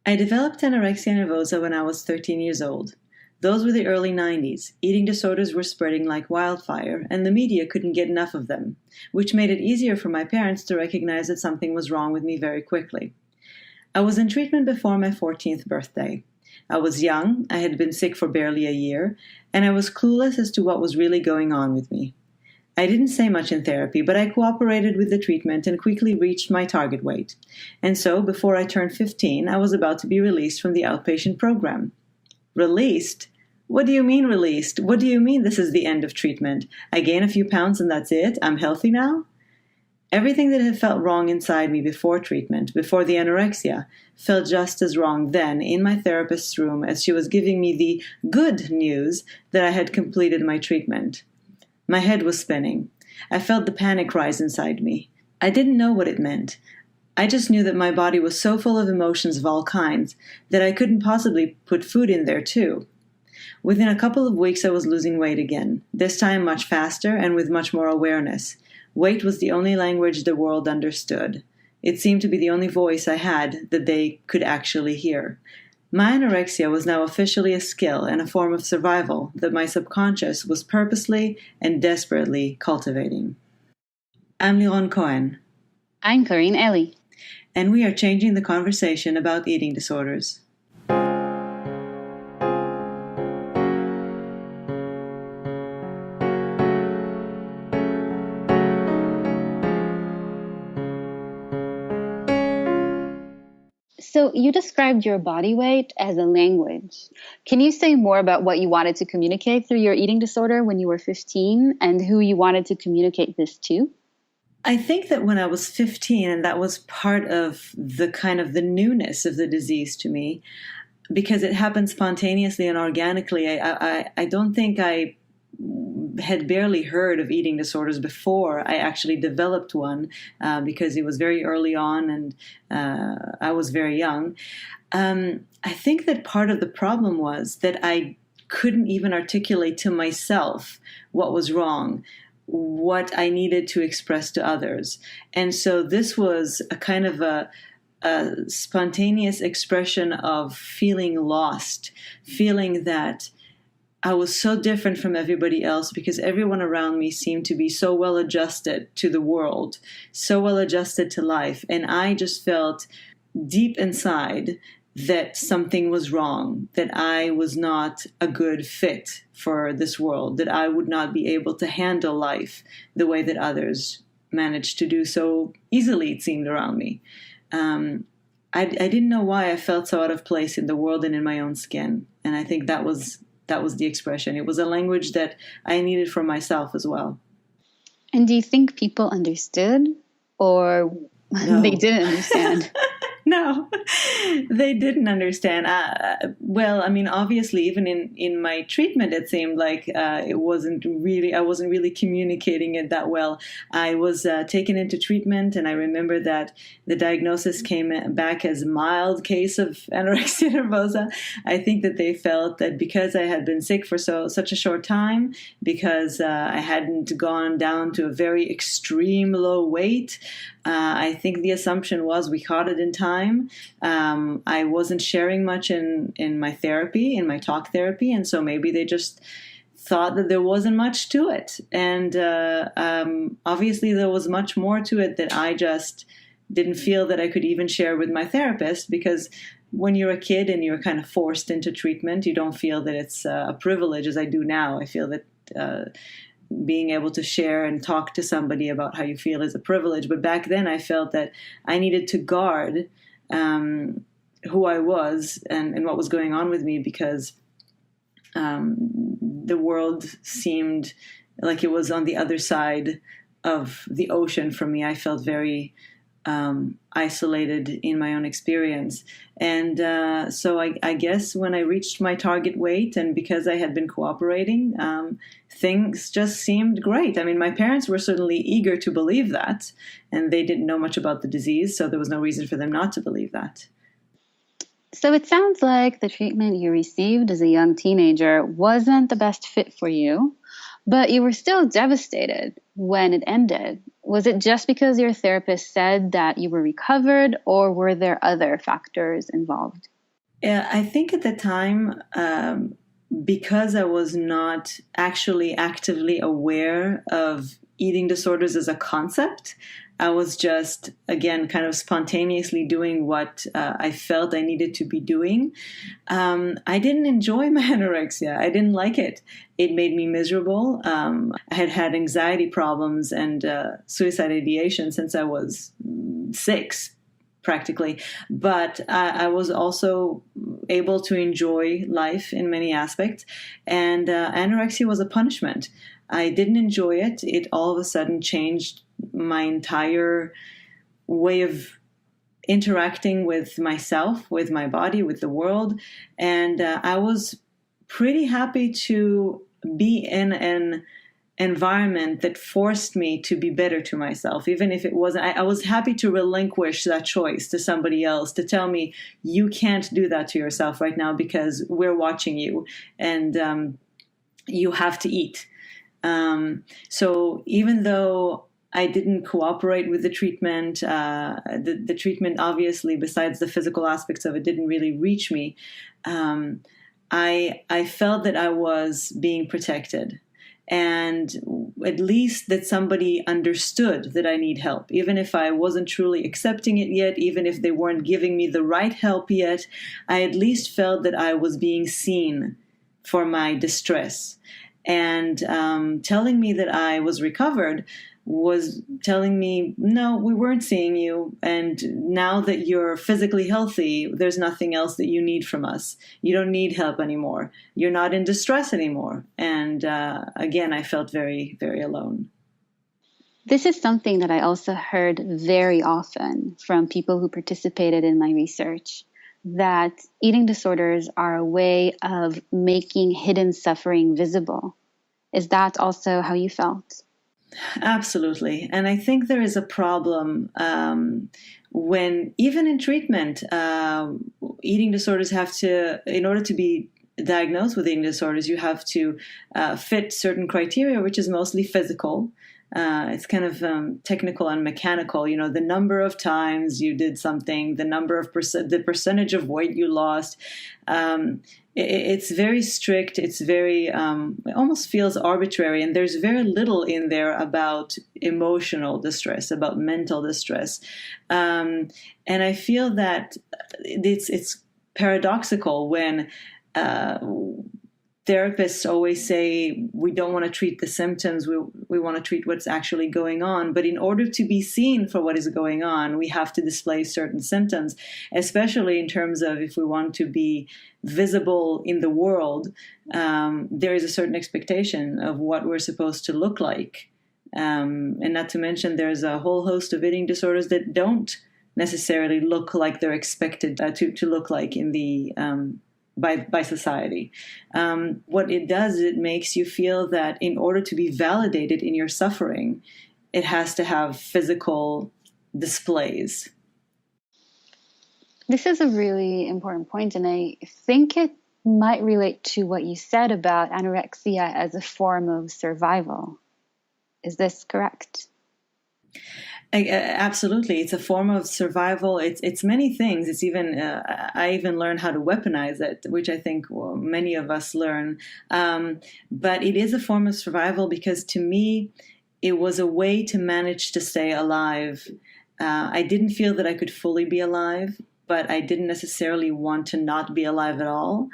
I developed anorexia nervosa when I was 13 years old. Those were the early 90s. Eating disorders were spreading like wildfire, and the media couldn't get enough of them, which made it easier for my parents to recognize that something was wrong with me very quickly. I was in treatment before my 14th birthday. I was young, I had been sick for barely a year, and I was clueless as to what was really going on with me. I didn't say much in therapy, but I cooperated with the treatment and quickly reached my target weight. And so, before I turned 15, I was about to be released from the outpatient program. Released? What do you mean released? What do you mean this is the end of treatment? I gain a few pounds and that's it? I'm healthy now? Everything that had felt wrong inside me before treatment, before the anorexia, felt just as wrong then in my therapist's room as she was giving me the good news that I had completed my treatment. My head was spinning. I felt the panic rise inside me. I didn't know what it meant. I just knew that my body was so full of emotions of all kinds that I couldn't possibly put food in there too. Within a couple of weeks I was losing weight again, this time much faster and with much more awareness. Weight was the only language the world understood. It seemed to be the only voice I had that they could actually hear. My anorexia was now officially a skill and a form of survival that my subconscious was purposely and desperately cultivating. I'm Liron Cohen. I'm Karin. And we are changing the conversation about eating disorders. So you described your body weight as a language. Can you say more about what you wanted to communicate through your eating disorder when you were 15 and who you wanted to communicate this to? I think that when I was 15, and that was part of the kind of the newness of the disease to me, because it happened spontaneously and organically. I don't think I had barely heard of eating disorders before I actually developed one, because it was very early on and I was very young. I think that part of the problem was that I couldn't even articulate to myself what was wrong, what I needed to express to others. And so this was a kind of a spontaneous expression of feeling lost, feeling that I was so different from everybody else because everyone around me seemed to be so well adjusted to the world, so well adjusted to life. And I just felt deep inside that something was wrong, that I was not a good fit for this world, that I would not be able to handle life the way that others managed to do so easily, it seemed, around me. I didn't know why I felt so out of place in the world and in my own skin. And I think that was the expression. It was a language that I needed for myself as well. And do you think people understood or No. They didn't understand? No, they didn't understand. Well, I mean, obviously, even in my treatment, it seemed like I wasn't really communicating it that well. I was taken into treatment, and I remember that the diagnosis came back as a mild case of anorexia nervosa. I think that they felt that because I had been sick for such a short time, because I hadn't gone down to a very extreme low weight, I think the assumption was we caught it in time. I wasn't sharing much in my therapy, in my talk therapy, and so maybe they just thought that there wasn't much to it. And obviously there was much more to it that I just didn't feel that I could even share with my therapist, because when you're a kid and you're kind of forced into treatment, you don't feel that it's a privilege as I do now. I feel that being able to share and talk to somebody about how you feel is a privilege. But back then I felt that I needed to guard who I was and what was going on with me, because the world seemed like it was on the other side of the ocean for me. I felt very isolated in my own experience. And so I guess when I reached my target weight, and because I had been cooperating, things just seemed great. I mean, my parents were certainly eager to believe that, and they didn't know much about the disease, so there was no reason for them not to believe that. So it sounds like the treatment you received as a young teenager wasn't the best fit for you, but you were still devastated when it ended. Was it just because your therapist said that you were recovered, or were there other factors involved? Yeah, I think at the time, because I was not actually actively aware of eating disorders as a concept, I was just, again, kind of spontaneously doing what I felt I needed to be doing. I didn't enjoy my anorexia. I didn't like it. It made me miserable. I had had anxiety problems and suicide ideation since I was 6, practically. But I was also able to enjoy life in many aspects. And anorexia was a punishment. I didn't enjoy it. It all of a sudden changed my entire way of interacting with myself, with my body, with the world. And I was pretty happy to be in an environment that forced me to be better to myself, even if it wasn't. I was happy to relinquish that choice to somebody else to tell me, you can't do that to yourself right now because we're watching you, and you have to eat. So even though I didn't cooperate with the treatment, the treatment, obviously, besides the physical aspects of it, didn't really reach me. I felt that I was being protected, and at least that somebody understood that I need help, even if I wasn't truly accepting it yet, even if they weren't giving me the right help yet. I at least felt that I was being seen for my distress. And telling me that I was recovered was telling me, no, we weren't seeing you. And now that you're physically healthy, there's nothing else that you need from us. You don't need help anymore. You're not in distress anymore. And again, I felt very, very alone. This is something that I also heard very often from people who participated in my research, that eating disorders are a way of making hidden suffering visible. Is that also how you felt? Absolutely. And I think there is a problem when, even in treatment, eating disorders have to, in order to be diagnosed with eating disorders, you have to fit certain criteria, which is mostly physical. It's kind of technical and mechanical. You know, the number of times you did something, the number of the percentage of weight you lost. It's very strict. It's very, it almost feels arbitrary. And there's very little in there about emotional distress, about mental distress. And I feel that it's paradoxical when therapists always say we don't want to treat the symptoms, we want to treat what's actually going on. But in order to be seen for what is going on, we have to display certain symptoms, especially in terms of if we want to be visible in the world. There is a certain expectation of what we're supposed to look like. And not to mention, there's a whole host of eating disorders that don't necessarily look like they're expected to look like in the by society. What it does is it makes you feel that in order to be validated in your suffering, it has to have physical displays. This is a really important point, and I think it might relate to what you said about anorexia as a form of survival. Is this correct? Absolutely, it's a form of survival. It's many things. It's even I even learned how to weaponize it, which I think many of us learn. But it is a form of survival because, to me, it was a way to manage to stay alive. I didn't feel that I could fully be alive, but I didn't necessarily want to not be alive at all.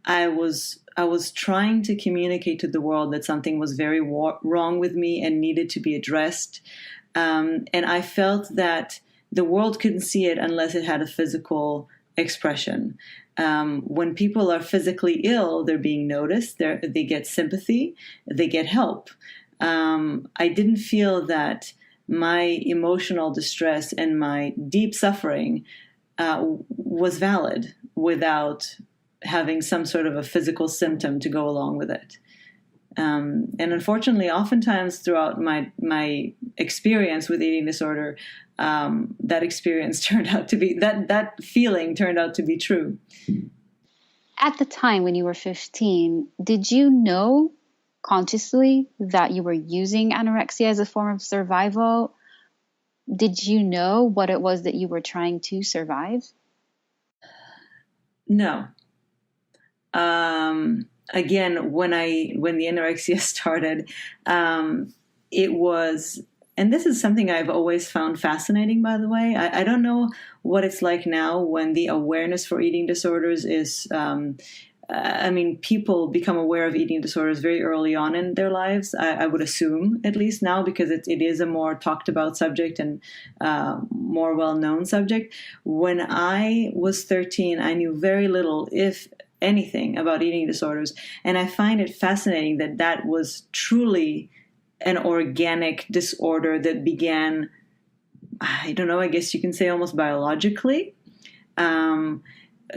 I was trying to communicate to the world that something was very wrong with me and needed to be addressed. And I felt that the world couldn't see it unless it had a physical expression. When people are physically ill, they're being noticed, they get sympathy, they get help. I didn't feel that my emotional distress and my deep suffering was valid without having some sort of a physical symptom to go along with it. And unfortunately, oftentimes throughout my experience with eating disorder, that experience turned out to be, that feeling turned out to be true. At the time when you were 15, did you know consciously that you were using anorexia as a form of survival? Did you know what it was that you were trying to survive? No. Again, when the anorexia started, it was, and this is something I've always found fascinating, by the way. I don't know what it's like now when the awareness for eating disorders is, people become aware of eating disorders very early on in their lives, I would assume, at least now, because it is a more talked about subject and more well-known subject. When I was 13, I knew very little, if anything, about eating disorders. And I find it fascinating that that was truly an organic disorder that began, I don't know, I guess you can say almost biologically.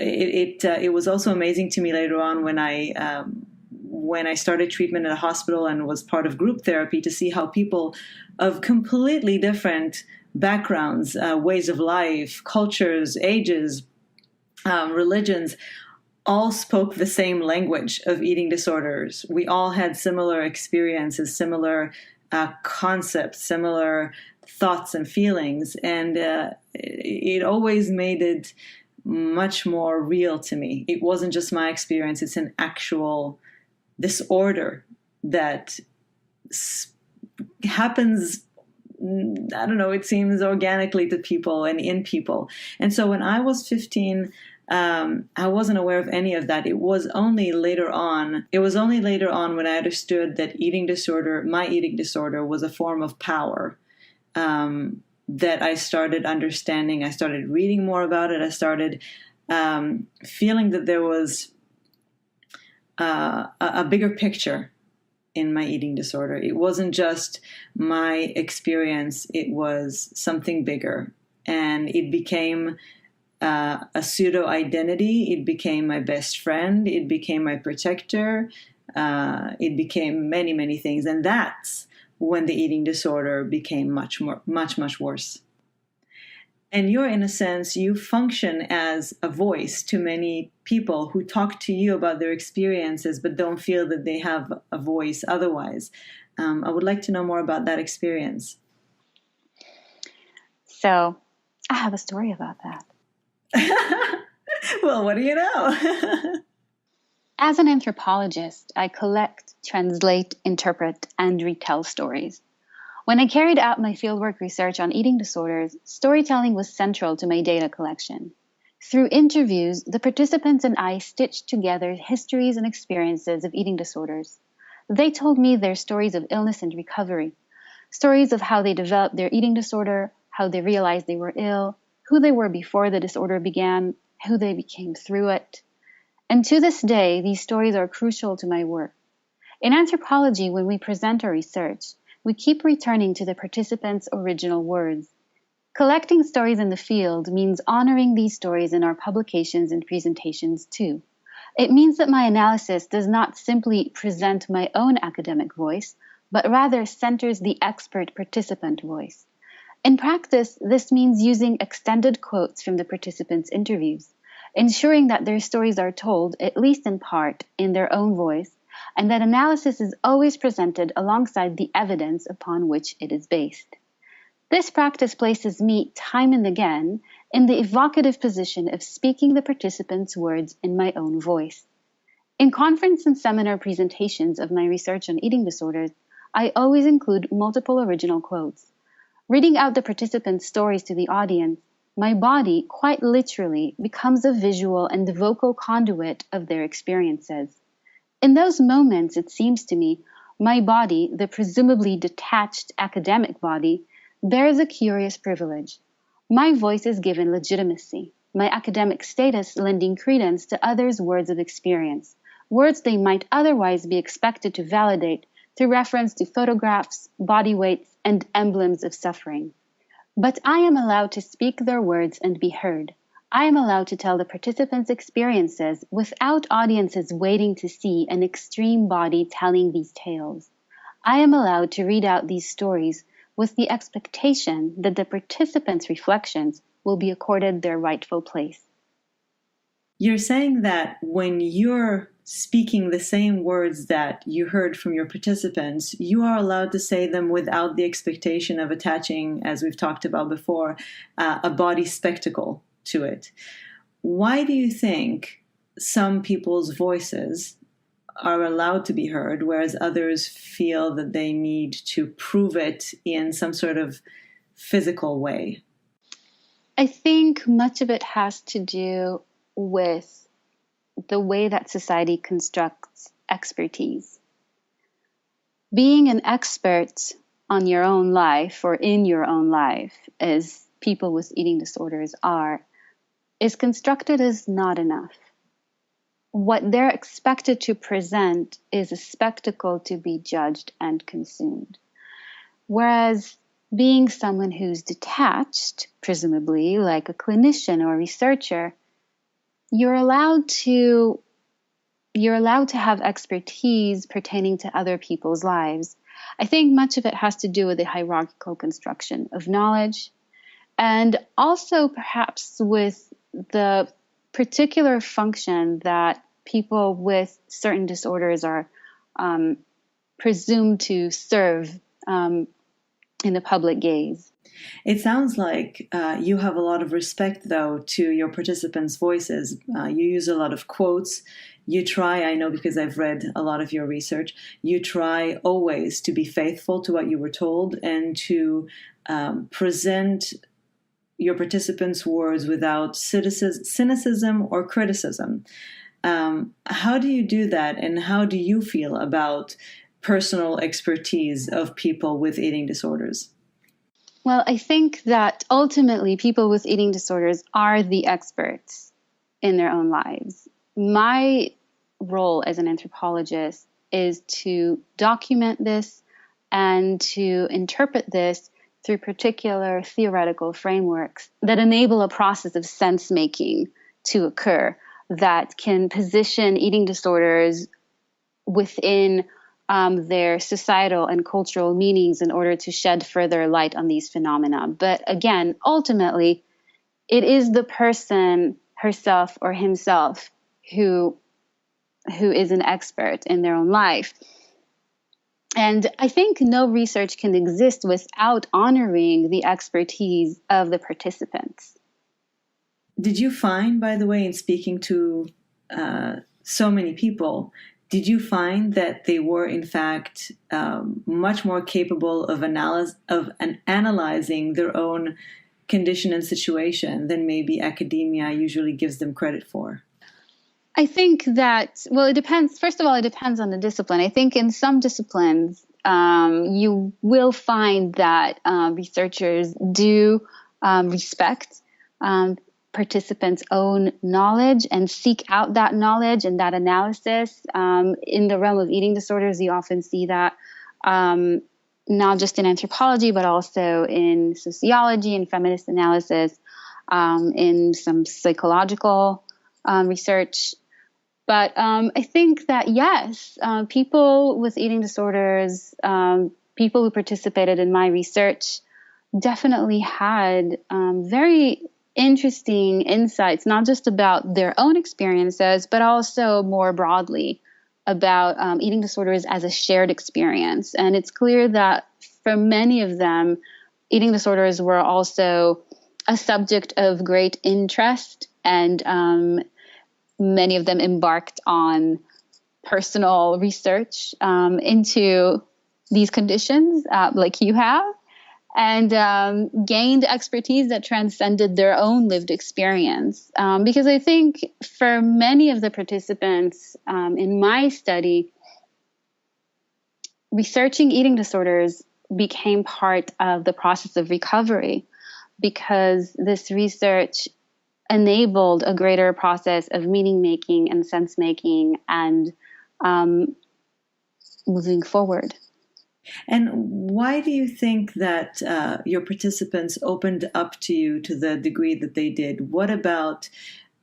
It was also amazing to me later on when I started treatment at a hospital and was part of group therapy to see how people of completely different backgrounds, ways of life, cultures, ages, religions, all spoke the same language of eating disorders. We all had similar experiences, similar concepts, similar thoughts and feelings, and it always made it much more real to me. It wasn't just my experience, it's an actual disorder that happens, I don't know, it seems organically to people and in people. And so when I was 15, I wasn't aware of any of that. It was only later on when I understood that my eating disorder was a form of power, that I started understanding. I started reading more about it. I started feeling that there was a bigger picture in my eating disorder. It wasn't just my experience. It was something bigger. And it became a pseudo identity. It became my best friend. It became my protector. It became many, many things. And that's when the eating disorder became much worse. And you're, in a sense, you function as a voice to many people who talk to you about their experiences but don't feel that they have a voice otherwise. I would like to know more about that experience. So I have a story about that. Well, what do you know? As an anthropologist, I collect, translate, interpret, and retell stories. When I carried out my fieldwork research on eating disorders, storytelling was central to my data collection. Through interviews, the participants and I stitched together histories and experiences of eating disorders. They told me their stories of illness and recovery, stories of how they developed their eating disorder, how they realized they were ill, who they were before the disorder began, who they became through it. And to this day, these stories are crucial to my work. In anthropology, when we present our research, we keep returning to the participants' original words. Collecting stories in the field means honoring these stories in our publications and presentations too. It means that my analysis does not simply present my own academic voice, but rather centers the expert participant voice. In practice, this means using extended quotes from the participants' interviews, ensuring that their stories are told, at least in part, in their own voice, and that analysis is always presented alongside the evidence upon which it is based. This practice places me, time and again, in the evocative position of speaking the participants' words in my own voice. In conference and seminar presentations of my research on eating disorders, I always include multiple original quotes. Reading out the participants' stories to the audience, my body, quite literally, becomes a visual and vocal conduit of their experiences. In those moments, it seems to me, my body, the presumably detached academic body, bears a curious privilege. My voice is given legitimacy, my academic status lending credence to others' words of experience, words they might otherwise be expected to validate through reference to photographs, body weights, and emblems of suffering. But I am allowed to speak their words and be heard. I am allowed to tell the participants' experiences without audiences waiting to see an extreme body telling these tales. I am allowed to read out these stories with the expectation that the participants' reflections will be accorded their rightful place. You're saying that when you're speaking the same words that you heard from your participants, you are allowed to say them without the expectation of attaching, as we've talked about before, a body spectacle to it. why do you think some people's voices are allowed to be heard, whereas others feel that they need to prove it in some sort of physical way? I think much of it has to do with the way that society constructs expertise. Being an expert on your own life or in your own life, as people with eating disorders are, is constructed as not enough. What they're expected to present is a spectacle to be judged and consumed. Whereas being someone who's detached, presumably like a clinician or a researcher, you're allowed to have expertise pertaining to other people's lives. I think much of it has to do with the hierarchical construction of knowledge, and also perhaps with the particular function that people with certain disorders are presumed to serve in the public gaze. It sounds like you have a lot of respect, though, to your participants' voices. You use a lot of quotes. You try, I know because I've read a lot of your research, you try always to be faithful to what you were told and to present your participants' words without cynicism or criticism. How do you do that, and how do you feel about personal expertise of people with eating disorders? Well, I think that ultimately people with eating disorders are the experts in their own lives. My role as an anthropologist is to document this and to interpret this through particular theoretical frameworks that enable a process of sense-making to occur that can position eating disorders within their societal and cultural meanings in order to shed further light on these phenomena. But again, ultimately, it is the person herself or himself who is an expert in their own life. And I think no research can exist without honoring the expertise of the participants. Did you find, by the way, in speaking to so many people, did you find that they were, in fact, much more capable of analyzing their own condition and situation than maybe academia usually gives them credit for? I think that, well, it depends. First of all, it depends on the discipline. I think in some disciplines, you will find that researchers do respect participants' own knowledge and seek out that knowledge and that analysis. In the realm of eating disorders, you often see that not just in anthropology, but also in sociology and feminist analysis, in some psychological research. But I think that, yes, people with eating disorders, people who participated in my research definitely had very interesting insights, not just about their own experiences, but also more broadly about eating disorders as a shared experience. And it's clear that for many of them, eating disorders were also a subject of great interest, and many of them embarked on personal research into these conditions, like you have, and gained expertise that transcended their own lived experience. Because I think for many of the participants in my study, researching eating disorders became part of the process of recovery, because this research enabled a greater process of meaning making and sense making and moving forward. And why do you think that your participants opened up to you to the degree that they did? What about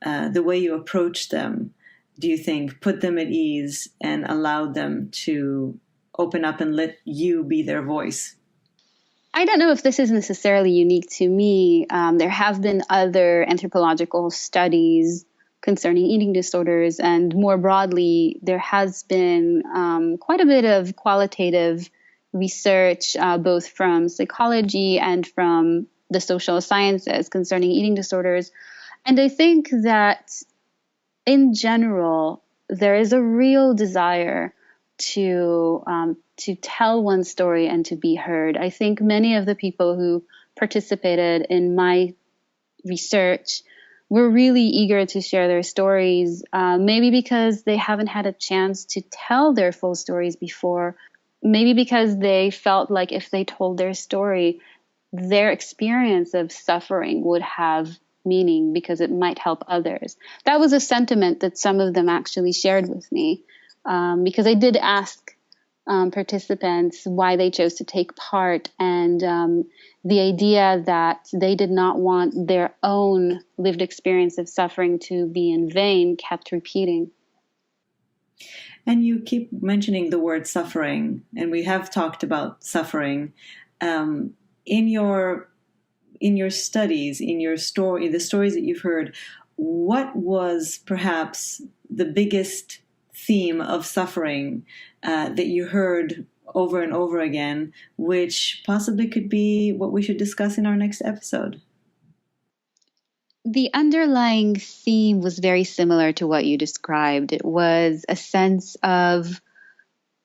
the way you approached them, do you think, put them at ease and allowed them to open up and let you be their voice? I don't know if this is necessarily unique to me. There have been other anthropological studies concerning eating disorders, and more broadly, there has been quite a bit of qualitative research, both from psychology and from the social sciences concerning eating disorders. And I think that in general, there is a real desire to tell one's story and to be heard. I think many of the people who participated in my research were really eager to share their stories, maybe because they haven't had a chance to tell their full stories before, maybe because they felt like if they told their story, their experience of suffering would have meaning because it might help others. That was a sentiment that some of them actually shared with me, because I did ask participants why they chose to take part, and the idea that they did not want their own lived experience of suffering to be in vain kept repeating. And you keep mentioning the word suffering, and we have talked about suffering. In your studies, in your story, the stories that you've heard, what was perhaps the biggest theme of suffering that you heard over and over again, which possibly could be what we should discuss in our next episode? The underlying theme was very similar to what you described. It was a sense of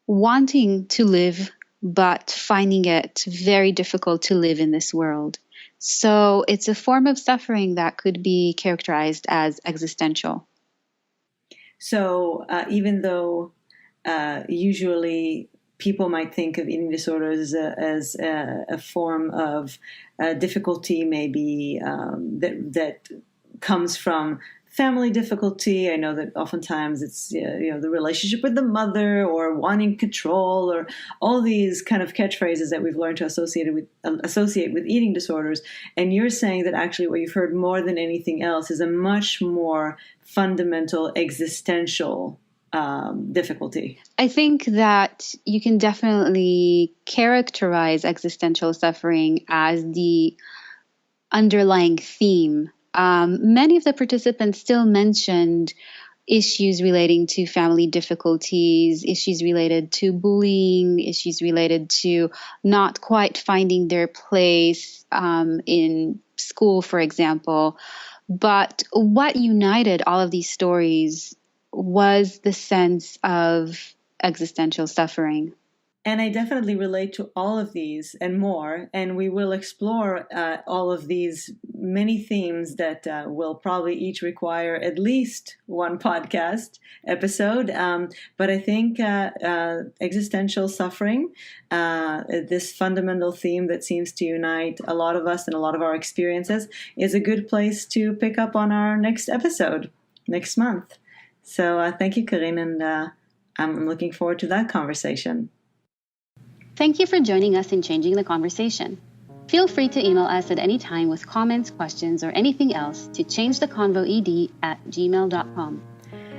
wanting to live, but finding it very difficult to live in this world. So it's a form of suffering that could be characterized as existential. So even though usually people might think of eating disorders as a form of difficulty, maybe that comes from family difficulty. I know that oftentimes it's the relationship with the mother, or wanting control, or all these kind of catchphrases that we've learned to associate with eating disorders. And you're saying that actually what you've heard more than anything else is a much more fundamental existential difficulty. I think that you can definitely characterize existential suffering as the underlying theme. Many of the participants still mentioned issues relating to family difficulties, issues related to bullying, issues related to not quite finding their place in school, for example. But what united all of these stories was the sense of existential suffering. And I definitely relate to all of these and more, and we will explore all of these many themes that will probably each require at least one podcast episode. But I think existential suffering, this fundamental theme that seems to unite a lot of us and a lot of our experiences, is a good place to pick up on our next episode next month. So thank you, Karin, and I'm looking forward to that conversation. Thank you for joining us in Changing the Conversation. Feel free to email us at any time with comments, questions, or anything else to changetheconvoed@gmail.com.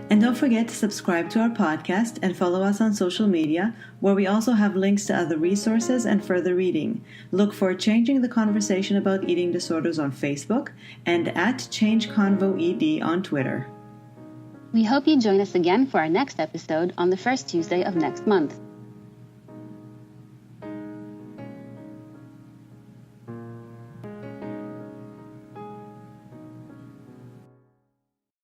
And don't forget to subscribe to our podcast and follow us on social media, where we also have links to other resources and further reading. Look for Changing the Conversation About Eating Disorders on Facebook and at ChangeConvoED on Twitter. We hope you join us again for our next episode on the first Tuesday of next month.